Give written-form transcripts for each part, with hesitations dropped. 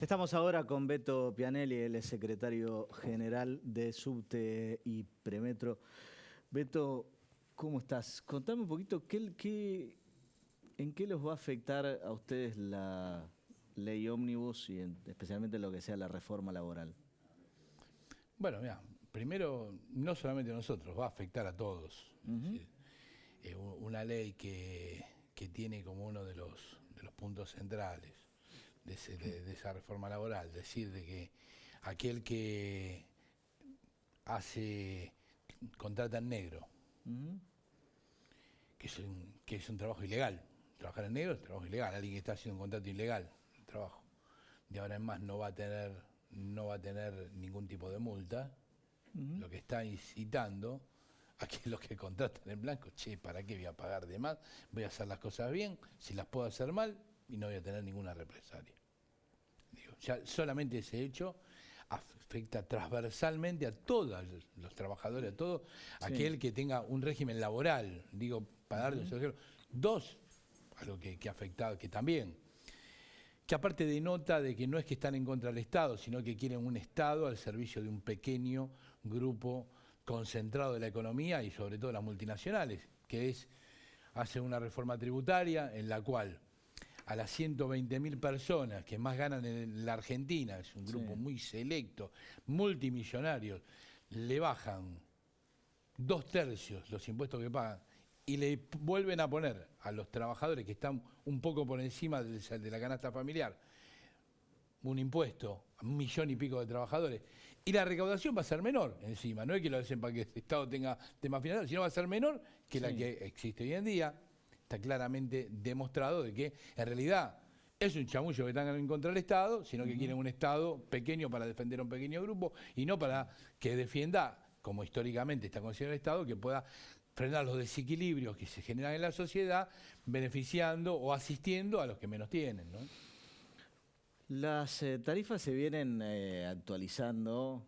Estamos ahora con Beto Pianelli, él es secretario general de Subte y Premetro. Beto, ¿cómo estás? Contame un poquito, ¿en qué los va a afectar a ustedes la ley ómnibus y especialmente lo que sea la reforma laboral? Bueno, mira, primero, no solamente a nosotros, va a afectar a todos. Es decir, una ley que tiene como uno de los puntos centrales de esa reforma laboral, decir de que aquel que contrata en negro, que es un trabajo ilegal, trabajar en negro es trabajo ilegal, alguien que está haciendo un contrato ilegal, el trabajo, de ahora en más no va a tener ningún tipo de multa, lo que está incitando a que los que contratan en blanco, che, ¿para qué voy a pagar de más? Voy a hacer las cosas bien, si las puedo hacer mal, y no voy a tener ninguna represalia. Digo, ya solamente ese hecho afecta transversalmente a todos los trabajadores, a todo aquel que tenga un régimen laboral, digo, para darle un ejemplo. Dos, algo que ha afectado, que también, que aparte denota de que no es que están en contra del Estado, sino que quieren un Estado al servicio de un pequeño grupo concentrado de la economía y sobre todo las multinacionales, que hace una reforma tributaria en la cual a las 120.000 personas que más ganan en la Argentina, es un grupo muy selecto, multimillonarios, le bajan 2/3 los impuestos que pagan y le vuelven a poner a los trabajadores que están un poco por encima de la canasta familiar un impuesto a 1 millón y pico de trabajadores, y la recaudación va a ser menor encima, no es que lo hacen para que el Estado tenga temas financieros, sino va a ser menor que la que existe hoy en día. Está claramente demostrado de que en realidad es un chamullo que están en contra del Estado, sino que quieren un Estado pequeño para defender a un pequeño grupo y no para que defienda, como históricamente está considerado el Estado, que pueda frenar los desequilibrios que se generan en la sociedad, beneficiando o asistiendo a los que menos tienen, ¿no? Las tarifas se vienen actualizando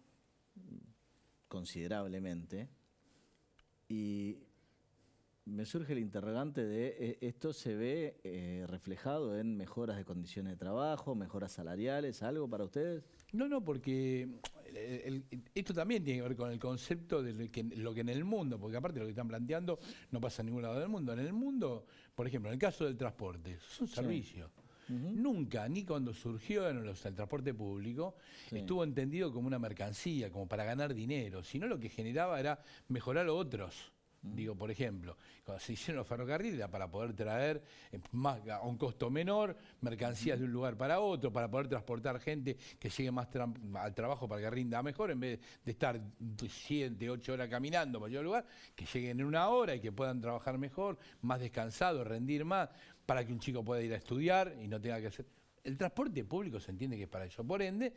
considerablemente y me surge el interrogante de ¿esto se ve reflejado en mejoras de condiciones de trabajo, mejoras salariales, algo para ustedes? No, porque esto también tiene que ver con el concepto de lo que en el mundo, porque aparte lo que están planteando no pasa en ningún lado del mundo. En el mundo, por ejemplo, en el caso del transporte, es un servicio. Nunca, ni cuando surgió el transporte público, estuvo entendido como una mercancía, como para ganar dinero, sino lo que generaba era mejorar a otros. Digo, por ejemplo, cuando se hicieron los ferrocarriles era para poder traer a un costo menor mercancías de un lugar para otro, para poder transportar gente que llegue más al trabajo para que rinda mejor, en vez de estar 7, 8 horas caminando para llegar al lugar, que lleguen en 1 hora y que puedan trabajar mejor, más descansados, rendir más, para que un chico pueda ir a estudiar y no tenga que hacer... El transporte público se entiende que es para eso, por ende...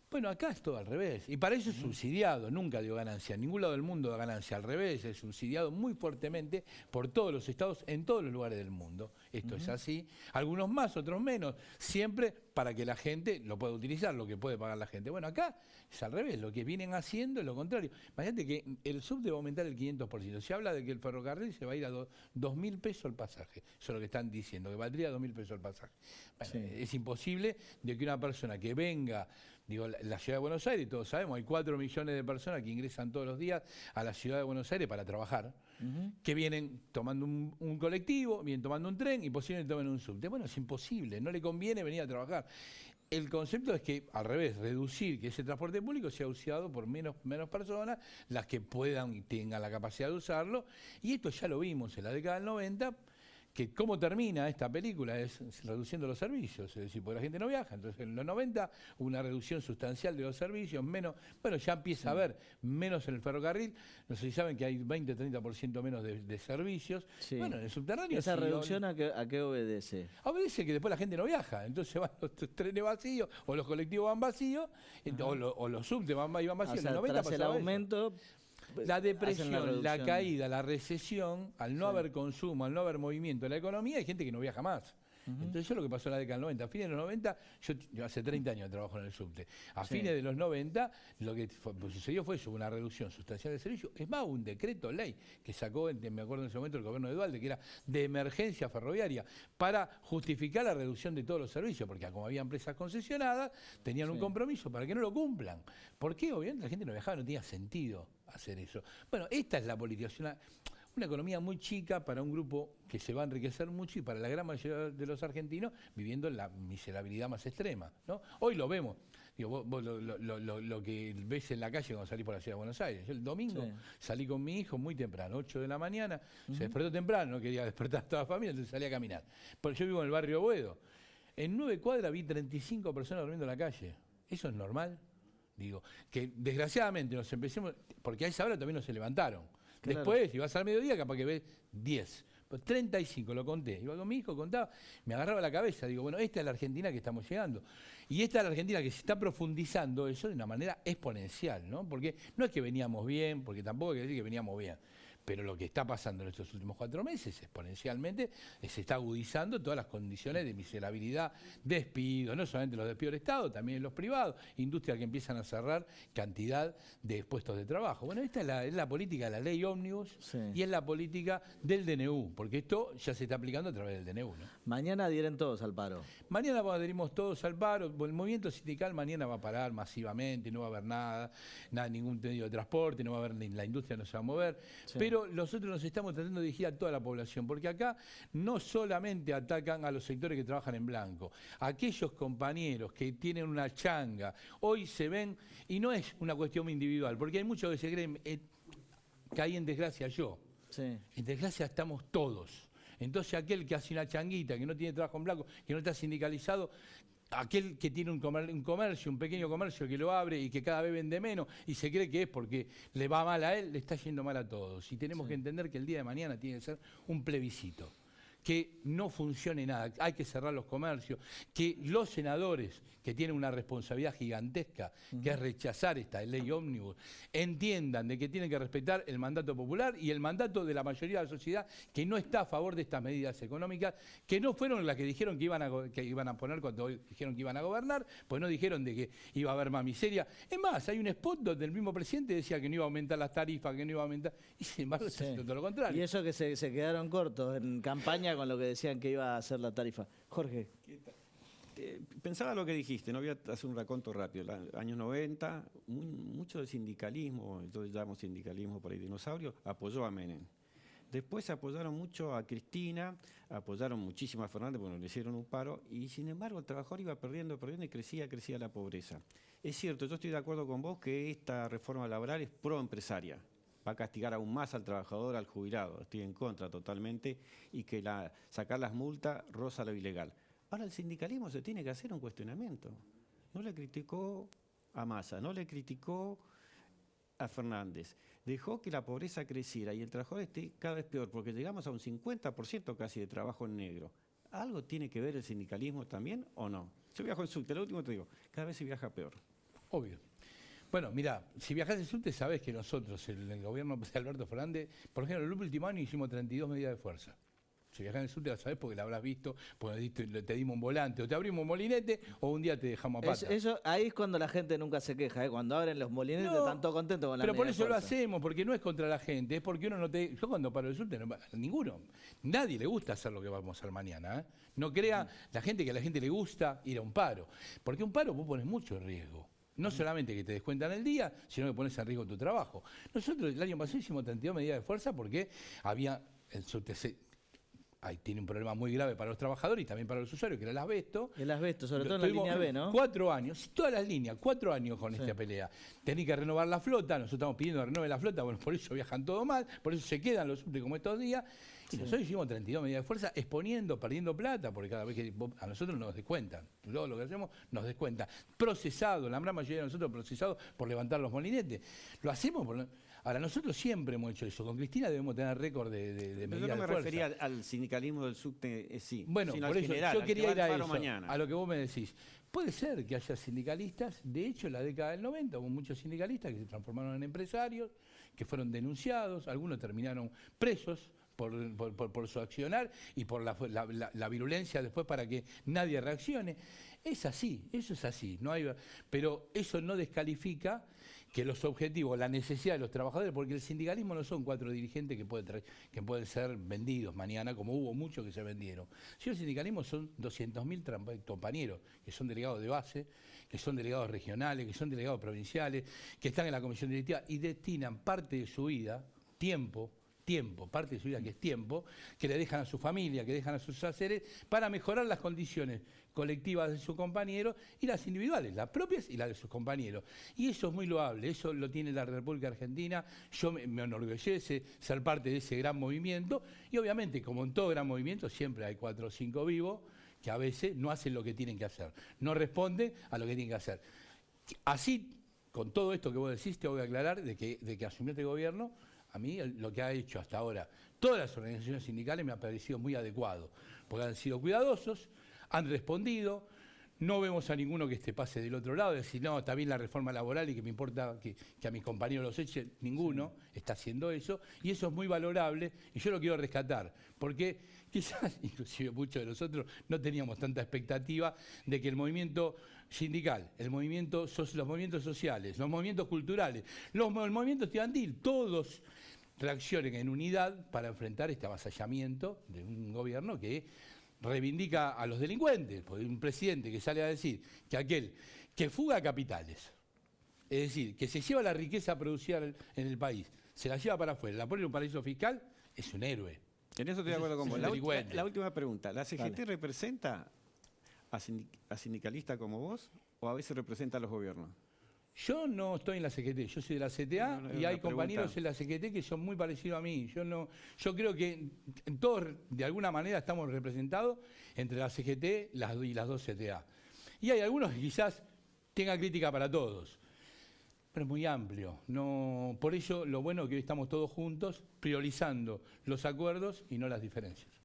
Bueno, acá es todo al revés, y para eso es subsidiado, nunca dio ganancia, en ningún lado del mundo da ganancia, al revés, es subsidiado muy fuertemente por todos los estados en todos los lugares del mundo. Esto es así, algunos más, otros menos, siempre para que la gente lo pueda utilizar, lo que puede pagar la gente. Bueno, acá es al revés, lo que vienen haciendo es lo contrario. Imagínate que el subte va a aumentar el 500%, se habla de que el ferrocarril se va a ir a 2.000 pesos el pasaje, eso es lo que están diciendo, que valdría 2.000 pesos el pasaje. Bueno, es imposible de que una persona que venga, digo, la ciudad de Buenos Aires, todos sabemos, hay 4 millones de personas que ingresan todos los días a la ciudad de Buenos Aires para trabajar, que vienen tomando un colectivo, vienen tomando un tren y posiblemente tomen un subte. Bueno, es imposible, no le conviene venir a trabajar. El concepto es que, al revés, reducir que ese transporte público sea usado por menos personas, las que puedan y tengan la capacidad de usarlo, y esto ya lo vimos en la década del 90, que cómo termina esta película es reduciendo los servicios, es decir, porque la gente no viaja, entonces en los 90 hubo una reducción sustancial de los servicios, menos, bueno, ya empieza a haber menos en el ferrocarril, no sé si saben que hay 20-30% menos de servicios, bueno, en el subterráneo... ¿Esa reducción a qué obedece? Obedece que después la gente no viaja, entonces van los trenes vacíos, o los colectivos van vacíos, o los subtes van vacíos, o sea, en el 90 tras el aumento... La depresión, la caída, la recesión, al no haber consumo, al no haber movimiento en la economía, hay gente que no viaja más. Entonces eso es lo que pasó en la década del 90. A fines de los 90, yo hace 30 años trabajo en el subte. A fines de los 90, lo que sucedió fue eso, una reducción sustancial de servicio. Es más, un decreto ley que sacó, me acuerdo en ese momento, el gobierno de Duhalde, que era de emergencia ferroviaria, para justificar la reducción de todos los servicios, porque como había empresas concesionadas, tenían un compromiso para que no lo cumplan. ¿Por qué? Obviamente la gente no viajaba, no tenía sentido hacer eso. Bueno, esta es la política, es una economía muy chica para un grupo que se va a enriquecer mucho y para la gran mayoría de los argentinos viviendo en la miserabilidad más extrema, ¿no? Hoy lo vemos. Digo, vos lo que ves en la calle cuando salís por la ciudad de Buenos Aires. Yo el domingo salí con mi hijo muy temprano, 8 de la mañana, se despertó temprano, no quería despertar a toda la familia, entonces salí a caminar. Porque yo vivo en el barrio Boedo. En 9 cuadras vi 35 personas durmiendo en la calle. ¿Eso es normal? Digo, que desgraciadamente nos empecemos, porque a esa hora también nos se levantaron. Claro. Después, si vas al mediodía, capaz que ves 10. Pues 35, lo conté. Iba con mi hijo, contaba, me agarraba la cabeza. Digo, bueno, esta es la Argentina que estamos llegando. Y esta es la Argentina que se está profundizando eso de una manera exponencial, ¿no? Porque no es que veníamos bien, porque tampoco hay que decir que veníamos bien. Pero lo que está pasando en estos últimos 4 meses, exponencialmente, se está agudizando todas las condiciones de miserabilidad, despidos, no solamente los despidos del Estado, también los privados, industrias que empiezan a cerrar cantidad de puestos de trabajo. Bueno, esta es la política de la ley ómnibus y es la política del DNU, porque esto ya se está aplicando a través del DNU, ¿no? Mañana adhieren todos al paro. Mañana adherimos todos al paro. El movimiento sindical mañana va a parar masivamente, no va a haber nada, ningún medio de transporte, no va a haber, la industria no se va a mover, pero nosotros nos estamos tratando de dirigir a toda la población, porque acá no solamente atacan a los sectores que trabajan en blanco, aquellos compañeros que tienen una changa, hoy se ven, y no es una cuestión individual, porque hay muchos que se creen, caí en desgracia yo, en desgracia estamos todos. Entonces aquel que hace una changuita, que no tiene trabajo en blanco, que no está sindicalizado, aquel que tiene un comercio, un pequeño comercio que lo abre y que cada vez vende menos y se cree que es porque le va mal a él, le está yendo mal a todos. Y tenemos que entender que el día de mañana tiene que ser un plebiscito, que no funcione nada, hay que cerrar los comercios, que los senadores, que tienen una responsabilidad gigantesca, que es rechazar esta ley ómnibus, entiendan de que tienen que respetar el mandato popular y el mandato de la mayoría de la sociedad que no está a favor de estas medidas económicas, que no fueron las que dijeron que iban a poner cuando dijeron que iban a gobernar, pues no dijeron de que iba a haber más miseria. Es más, hay un spot donde el mismo presidente decía que no iba a aumentar las tarifas, que no iba a aumentar, y sin embargo se hizo todo lo contrario. Y eso que se quedaron cortos en campaña con lo que decían que iba a hacer la tarifa. Jorge. Pensaba lo que dijiste, no voy a hacer un raconto rápido. Años 90, mucho del sindicalismo, yo llamo sindicalismo por ahí dinosaurio, apoyó a Menem. Después apoyaron mucho a Cristina, apoyaron muchísimo a Fernández porque le hicieron un paro, y sin embargo el trabajador iba perdiendo y crecía la pobreza. Es cierto, yo estoy de acuerdo con vos que esta reforma laboral es pro-empresaria. Va a castigar aún más al trabajador, al jubilado. Estoy en contra totalmente, y que sacar las multas roza lo ilegal. Ahora el sindicalismo se tiene que hacer un cuestionamiento. No le criticó a Massa, no le criticó a Fernández. Dejó que la pobreza creciera y el trabajador esté cada vez peor, porque llegamos a un 50% casi de trabajo en negro. ¿Algo tiene que ver el sindicalismo también o no? Yo viajo en subte, lo último te digo, cada vez se viaja peor. Obvio. Bueno, mira, si viajás en subte sabés que nosotros, el gobierno de Alberto Fernández, por ejemplo, el último año hicimos 32 medidas de fuerza. Si viajás en el subte la sabés porque la habrás visto, porque te dimos un volante, o te abrimos un molinete, o un día te dejamos a pata. Ahí es cuando la gente nunca se queja, cuando abren los molinetes están todos contentos con la medida. Pero por eso lo hacemos, porque no es contra la gente, es porque uno no te... Yo cuando paro el subte, nadie le gusta hacer lo que vamos a hacer mañana. No crea la gente que a la gente le gusta ir a un paro, porque un paro vos pones mucho riesgo. No solamente que te descuentan el día, sino que pones en riesgo tu trabajo. Nosotros el año pasado hicimos 32 medidas de fuerza porque había... Ahí tiene un problema muy grave para los trabajadores y también para los usuarios, que era el asbesto. El asbesto, sobre todo en la línea B, ¿no? 4 años, todas las líneas, 4 años con esta pelea. Tenés que renovar la flota, nosotros estamos pidiendo que renueve la flota, bueno, por eso viajan todo mal, por eso se quedan los subtes como estos días. Y nosotros hicimos 32 medidas de fuerza, exponiendo, perdiendo plata, porque cada vez que a nosotros nos descuentan, todo lo que hacemos nos descuentan. Procesado, la gran mayoría de nosotros procesados por levantar los molinetes. Lo hacemos por... Ahora, nosotros siempre hemos hecho eso. Con Cristina debemos tener récord de medidas de fuerza. Yo no me refería al sindicalismo del subte, sí. Bueno, sino por al eso general, yo quería ir a eso, mañana. a lo que vos me decís. Puede ser que haya sindicalistas, de hecho en la década del 90 hubo muchos sindicalistas que se transformaron en empresarios, que fueron denunciados, algunos terminaron presos por su accionar y por la virulencia después para que nadie reaccione. Es así, eso es así. Pero eso no descalifica que los objetivos, la necesidad de los trabajadores, porque el sindicalismo no son 4 dirigentes que pueden ser vendidos mañana, como hubo muchos que se vendieron. Si el sindicalismo son 200.000 compañeros que son delegados de base, que son delegados regionales, que son delegados provinciales, que están en la comisión directiva y destinan parte de su vida, parte de su vida que es tiempo, que le dejan a su familia, que dejan a sus haceres, para mejorar las condiciones colectivas de sus compañeros y las individuales, las propias y las de sus compañeros. Y eso es muy loable, eso lo tiene la República Argentina, yo me enorgullece ser parte de ese gran movimiento y obviamente, como en todo gran movimiento, siempre hay 4 o 5 vivos que a veces no hacen lo que tienen que hacer, no responden a lo que tienen que hacer. Así, con todo esto que vos decís, te voy a aclarar de que asumió este gobierno. A mí lo que ha hecho hasta ahora todas las organizaciones sindicales me ha parecido muy adecuado, porque han sido cuidadosos, han respondido, no vemos a ninguno que pase del otro lado, decir, no, está bien la reforma laboral y que me importa que a mis compañeros los eche, ninguno está haciendo eso, y eso es muy valorable, y yo lo quiero rescatar, porque quizás, inclusive muchos de nosotros, no teníamos tanta expectativa de que el movimiento sindical, los movimientos sociales, los movimientos culturales, el movimiento estudiantil, todos reaccionen en unidad para enfrentar este avasallamiento de un gobierno que reivindica a los delincuentes, porque un presidente que sale a decir que aquel que fuga capitales, es decir, que se lleva la riqueza producida en el país, se la lleva para afuera, la pone en un paraíso fiscal, es un héroe. En eso estoy de acuerdo con vos. Delincuente. La última pregunta, ¿la CGT Dale. representa a sindicalistas como vos o a veces representa a los gobiernos? Yo no estoy en la CGT, yo soy de la CTA No, y hay una compañeros pregunta. en la CGT que son muy parecidos a mí. Yo creo que todos de alguna manera estamos representados entre la CGT y las 2 CTA. Y hay algunos que quizás tengan crítica para todos, pero es muy amplio. Por eso lo bueno es que hoy estamos todos juntos priorizando los acuerdos y no las diferencias.